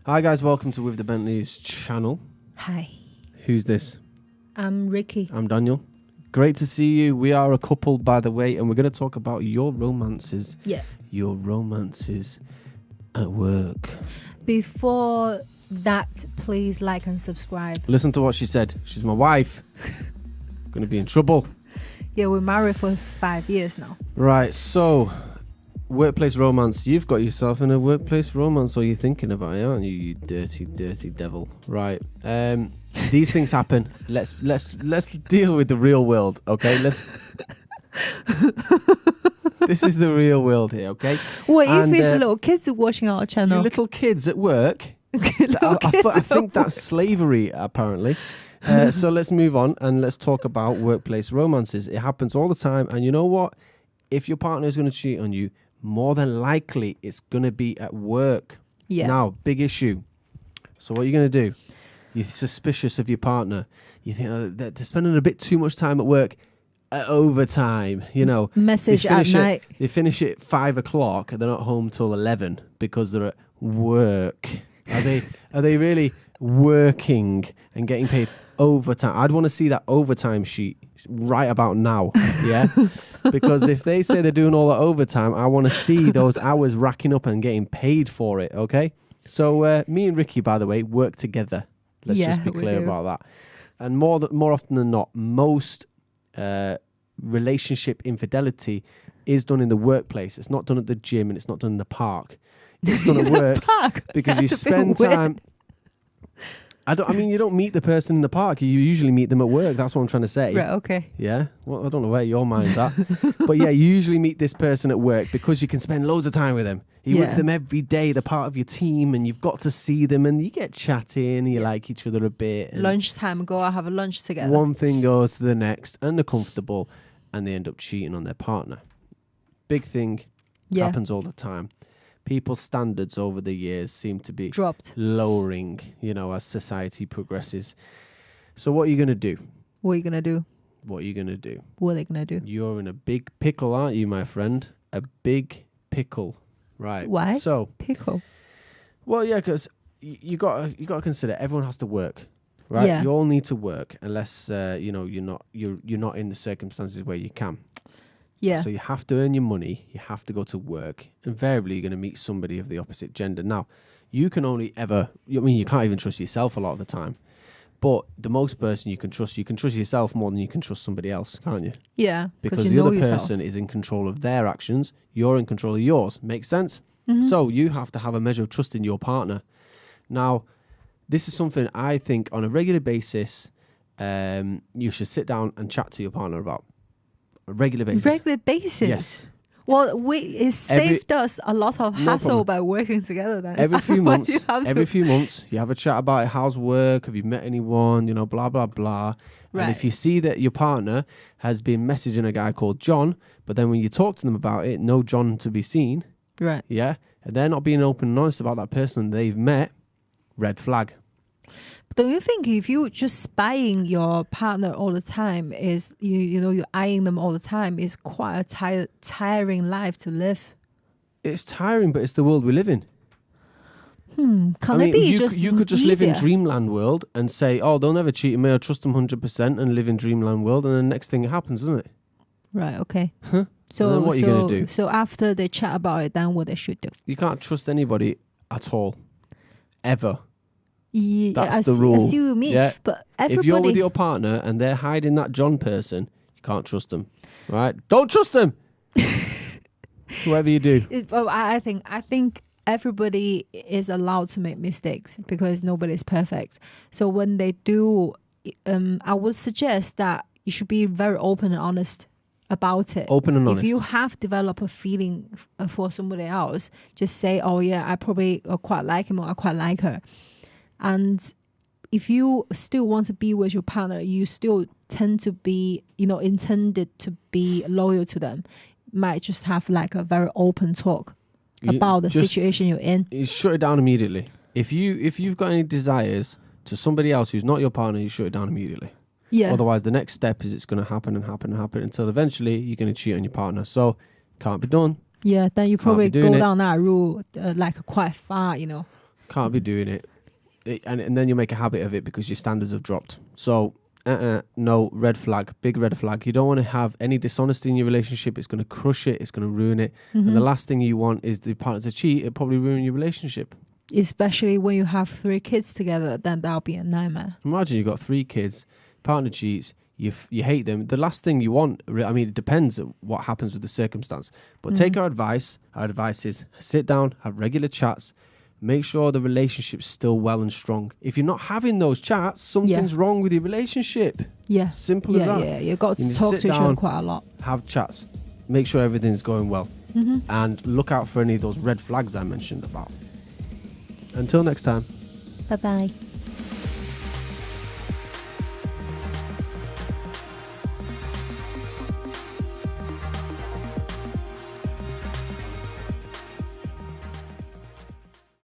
Hi guys, welcome to With the Bentleys channel. Hi. Who's this? I'm Ricky. I'm Daniel. Great to see you. We are a couple, by the way, and we're going to talk about your romances. Yeah. Your romances at work. Before that, please like and subscribe. Listen to what she said. She's my wife. Going to be in trouble. Yeah, we're married for 5 years now. Right, so workplace romance. You've got yourself in a workplace romance, or you're thinking about it, aren't you? You dirty, dirty devil. Right. These things happen. Let's deal with the real world, okay? This is the real world here, okay? What if it's little kids watching our channel? You little kids at work. I think that's slavery, apparently. So let's move on and let's talk about workplace romances. It happens all the time, and you know what? If your partner is going to cheat on you, more than likely it's going to be at work. Yeah. Now, big issue. So what are you going to do? You're suspicious of your partner. You think they're spending a bit too much time at work. At overtime, you know. Message at night. They finish at 5 o'clock and they're not home till 11 because they're at work. Are they really working and getting paid overtime? I'd want to see that overtime sheet right about now, yeah? Because if they say they're doing all the overtime, I want to see those hours racking up and getting paid for it, okay? So me and Ricky, by the way, work together. Let's just be clear about that. And more often than not, most relationship infidelity is done in the workplace. It's not done at the gym and it's not done in the park. It's done at work because you spend time. I mean, you don't meet the person in the park. You usually meet them at work. That's what I'm trying to say. Right, okay. Yeah. Well, I don't know where your mind's at. But yeah, you usually meet this person at work because you can spend loads of time with them. You work with them every day. They're part of your team and you've got to see them and you get chatting and you like each other a bit. Lunchtime, go out, have a lunch together. One thing goes to the next and they're comfortable and they end up cheating on their partner. Big thing. Happens all the time. People's standards over the years seem to be lowering, you know, as society progresses. So what are you going to do? What are you going to do? What are you going to do? What are they going to do? You're in a big pickle, aren't you, my friend? A big pickle. Right. Why? So pickle. Well, yeah, because you got to consider everyone has to work, right? Yeah. You all need to work unless you know you're not in the circumstances where you can. Yeah. So you have to earn your money. You have to go to work. Invariably, you're going to meet somebody of the opposite gender. Now, you can only ever. I mean, you can't even trust yourself a lot of the time. But the most person you can trust yourself more than you can trust somebody else, can't you? Yeah, because the other person is in control of their actions. You're in control of yours. Makes sense? Mm-hmm. So you have to have a measure of trust in your partner. Now, this is something I think on a regular basis you should sit down and chat to your partner about. A regular basis. Regular basis? Yes. Well, it saved us a lot of hassle by working together then. Every few months, you have a chat about how's work, have you met anyone, you know, blah, blah, blah. Right. And if you see that your partner has been messaging a guy called John, but then when you talk to them about it, no John to be seen. Right. Yeah. And they're not being open and honest about that person they've met, red flag. But don't you think if you just spying your partner all the time is you're eyeing them all the time is quite a tiring life to live? It's tiring, but it's the world we live in. Can it be you could just live in dreamland world and say, oh, they'll never cheat me, I trust them 100% and live in dreamland world, and the next thing it happens, doesn't it? Right, okay. Huh? So then what are you going to do? So after they chat about it, then what they should do? You can't trust anybody at all. Ever. Yeah, that's the rule. I see what you mean. Yeah. But everybody... If you're with your partner and they're hiding that John person, you can't trust them. Right? Don't trust them! Whoever you do. I think everybody is allowed to make mistakes because nobody's perfect. So when they do, I would suggest that you should be very open and honest about it. Open and honest. If you have developed a feeling for somebody else, just say, oh yeah, I probably quite like him or I quite like her. And if you still want to be with your partner, you still tend to be, intended to be loyal to them. Might just have like a very open talk about the situation you're in. You shut it down immediately. If you've got any desires to somebody else who's not your partner, you shut it down immediately. Yeah. Otherwise, the next step is it's going to happen and happen and happen until eventually you're going to cheat on your partner. So, can't be done. Yeah, then you probably go down that route like quite far, Can't be doing it. And then you make a habit of it because your standards have dropped. So, no, red flag, big red flag. You don't want to have any dishonesty in your relationship. It's going to crush it. It's going to ruin it. And the last thing you want is the partner to cheat. It'll probably ruin your relationship. Especially when you have 3 kids together, then that'll be a nightmare. Imagine you've got 3 kids, partner cheats, you hate them. The last thing you want, I mean, it depends on what happens with the circumstance. But take our advice. Our advice is sit down, have regular chats, make sure the relationship's still well and strong. If you're not having those chats, something's wrong with your relationship. Yeah. Simple as that. Yeah, you've got to talk to each other quite a lot. Have chats. Make sure everything's going well. And look out for any of those red flags I mentioned about. Until next time. Bye-bye.